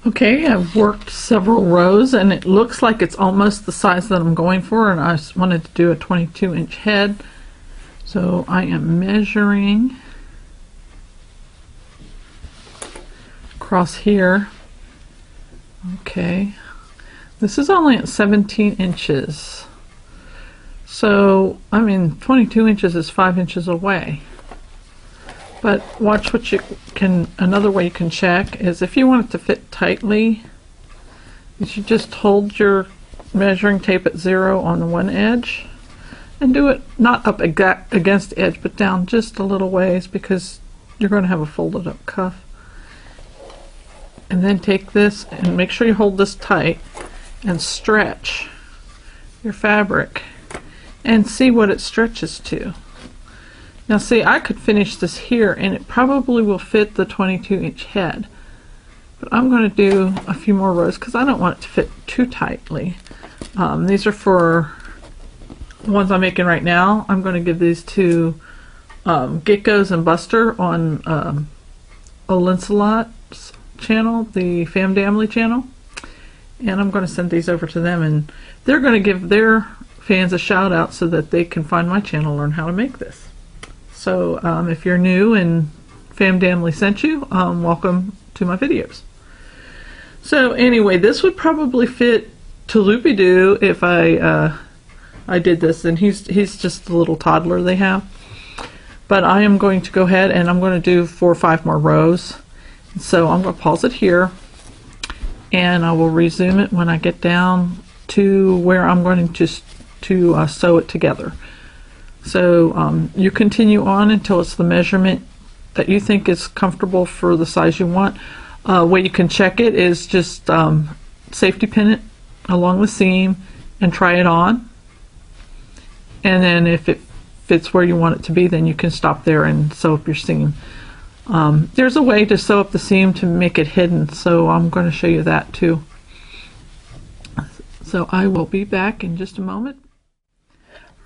Okay, I've worked several rows and it looks like it's almost the size that I'm going for, and I wanted to do a 22-inch head. So I am measuring across here. Okay, this is only at 17 inches. So, I mean, 22 inches is 5 inches away. But watch what you can, another way you can check is if you want it to fit tightly, you should just hold your measuring tape at 0 on one edge and do it not up against the edge, but down just a little ways, because you're going to have a folded up cuff. And then take this and make sure you hold this tight and stretch your fabric and see what it stretches to. Now see, I could finish this here and it probably will fit the 22-inch head, but I'm going to do a few more rows because I don't want it to fit too tightly. These are for the ones I'm making right now. I'm going to give these to Geckos and Buster on Olinsalot's channel, the Famdamly channel, and I'm going to send these over to them, and they're going to give their fans a shout out so that they can find my channel and learn how to make this. So if you're new and Famdamly sent you, welcome to my videos. So anyway, this would probably fit to Loopy-Doo if I did this, and he's just the little toddler they have. But I am going to go ahead and I'm going to do 4 or 5 more rows. So I'm going to pause it here, and I will resume it when I get down to where I'm going to sew it together. So you continue on until it's the measurement that you think is comfortable for the size you want. Way you can check it is just safety pin it along the seam and try it on. And then if it fits where you want it to be, then you can stop there and sew up your seam. There's a way to sew up the seam to make it hidden, so I'm going to show you that too. So I will be back in just a moment.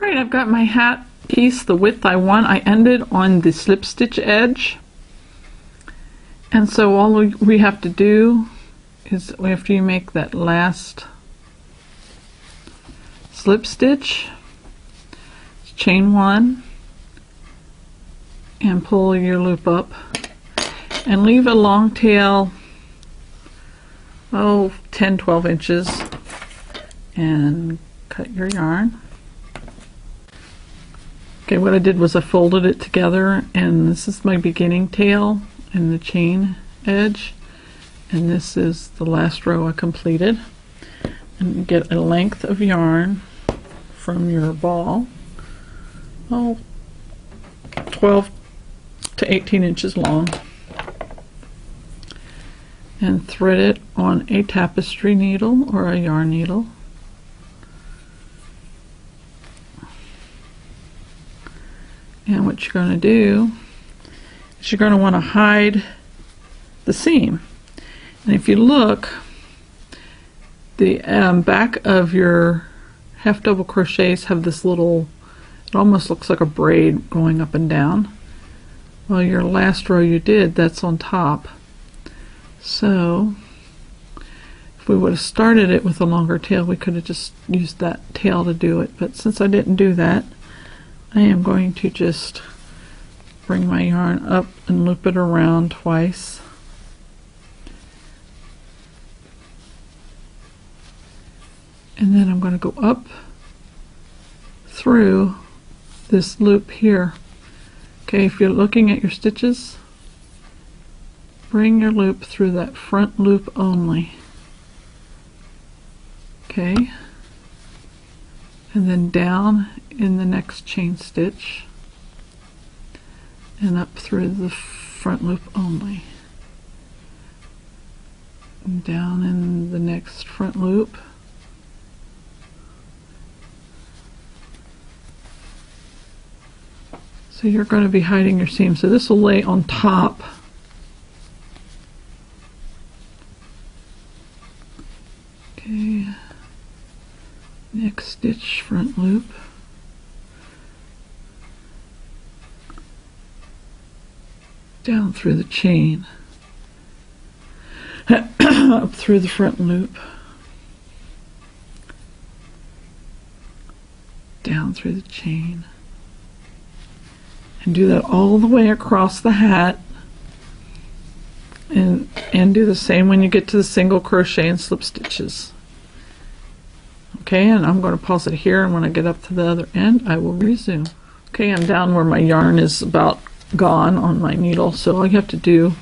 Alright, I've got my hat piece the width I want. I ended on the slip stitch edge, and so all we have to do is after you make that last slip stitch, chain 1 and pull your loop up and leave a long tail, 10-12 inches, and cut your yarn. Okay, what I did was I folded it together, and this is my beginning tail and the chain edge, and this is the last row I completed. And you get a length of yarn from your ball, 12 to 18 inches long, and thread it on a tapestry needle or a yarn needle. And what you're going to do is you're going to want to hide the seam. And if you look, the back of your half double crochets have this little, it almost looks like a braid going up and down. Well, your last row you did, that's on top. So if we would have started it with a longer tail, we could have just used that tail to do it. But since I didn't do that, I am going to just bring my yarn up and loop it around twice. And then I'm going to go up through this loop here. Okay, if you're looking at your stitches, bring your loop through that front loop only. Okay, and then down in the next chain stitch and up through the front loop only, and down in the next front loop, so you're going to be hiding your seam, so this will lay on top. Okay, next stitch, front loop, down through the chain. up through the front loop, down through the chain, and do that all the way across the hat, and do the same when you get to the single crochet and slip stitches. Okay, and I'm going to pause it here, and when I get up to the other end I will resume. Okay, I'm down where my yarn is about gone on my needle, so all you have to do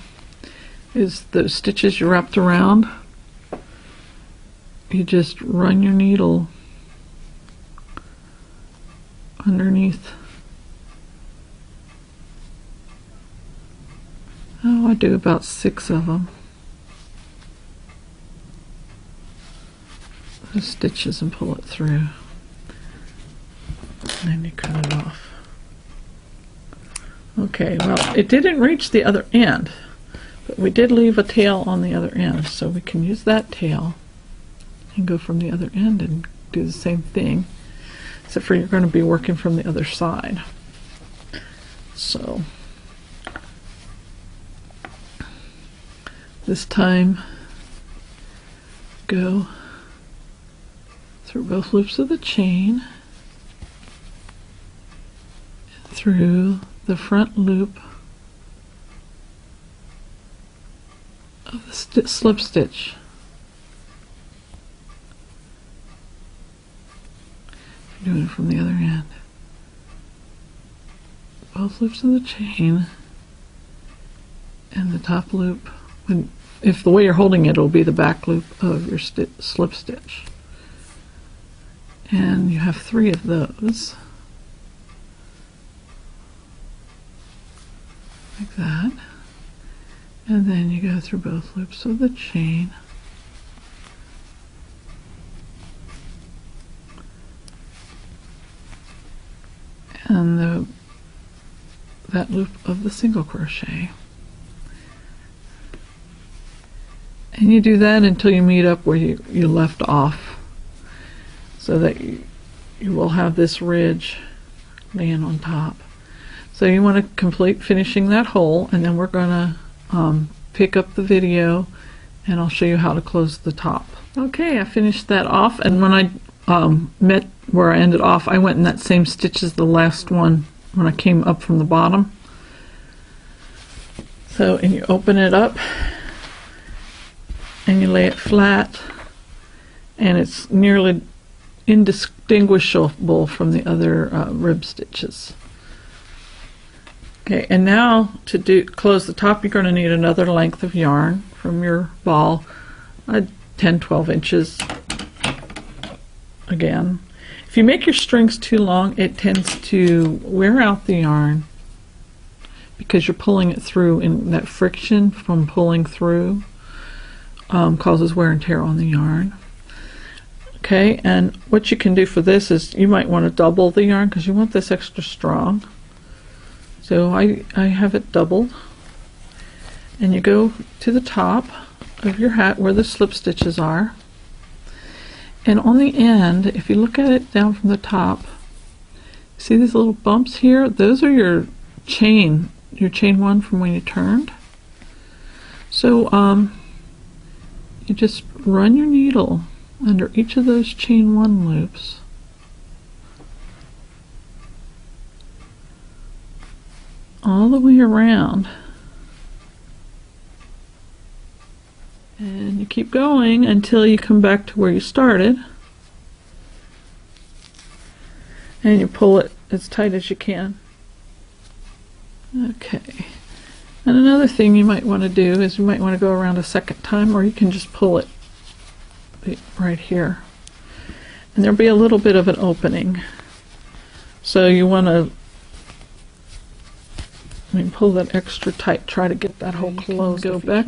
is those stitches you wrapped around, you just run your needle underneath. Oh, I do about 6 of them. Those stitches, and pull it through. And then you cut it off. Okay, well, it didn't reach the other end, but we did leave a tail on the other end, so we can use that tail and go from the other end and do the same thing, except for you're going to be working from the other side. So this time, go through both loops of the chain, through the front loop of the slip stitch. You're doing it from the other end. Both loops of the chain and the top loop. If the way you're holding it will be the back loop of your slip stitch. And you have 3 of those. Like that. And then you go through both loops of the chain. And that loop of the single crochet. And you do that until you meet up where you left off, so that you will have this ridge laying on top. So you want to complete finishing that hole, and then we're going to pick up the video and I'll show you how to close the top. Okay, I finished that off, and when I met where I ended off, I went in that same stitch as the last one when I came up from the bottom. So, and you open it up and you lay it flat, and it's nearly indistinguishable from the other rib stitches. Okay, and now to close the top, you're going to need another length of yarn from your ball, 10-12 inches. Again, if you make your strings too long, it tends to wear out the yarn because you're pulling it through, and that friction from pulling through causes wear and tear on the yarn. Okay, and what you can do for this is you might want to double the yarn because you want this extra strong. So I have it doubled, and you go to the top of your hat where the slip stitches are, and on the end, if you look at it down from the top, see these little bumps here? Those are your chain one from when you turned. So you just run your needle under each of those chain 1 loops, all the way around, and you keep going until you come back to where you started, and you pull it as tight as you can. Okay, and another thing you might want to do is you might want to go around a second time, or you can just pull it right here, and there'll be a little bit of an opening, so you want to pull that extra tight, try to get that hole closed. Go back,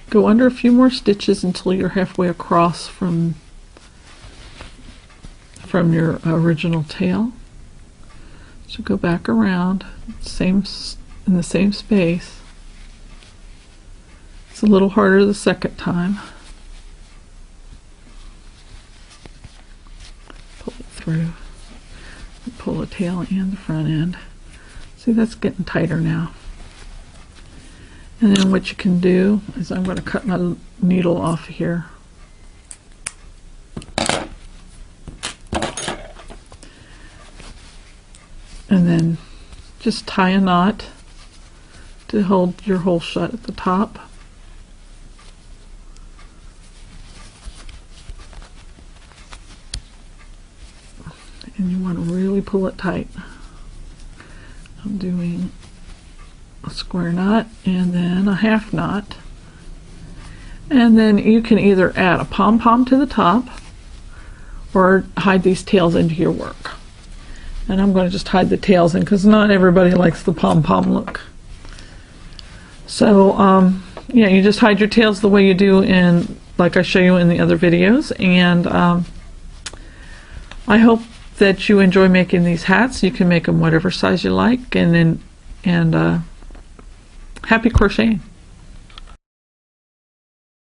go under a few more stitches until you're halfway across from your original tail. So go back around, in the same space. It's a little harder the second time. Pull it through, pull the tail and the front end. See, that's getting tighter now. And then what you can do is I'm going to cut my needle off here. And then just tie a knot to hold your hole shut at the top. And you want to really pull it tight. I'm doing a square knot and then a half knot. And then you can either add a pom-pom to the top or hide these tails into your work. And I'm going to just hide the tails in because not everybody likes the pom-pom look. So yeah, you just hide your tails the way you do in, like I show you in the other videos. And I hope that you enjoy making these hats. You can make them whatever size you like, and happy crocheting.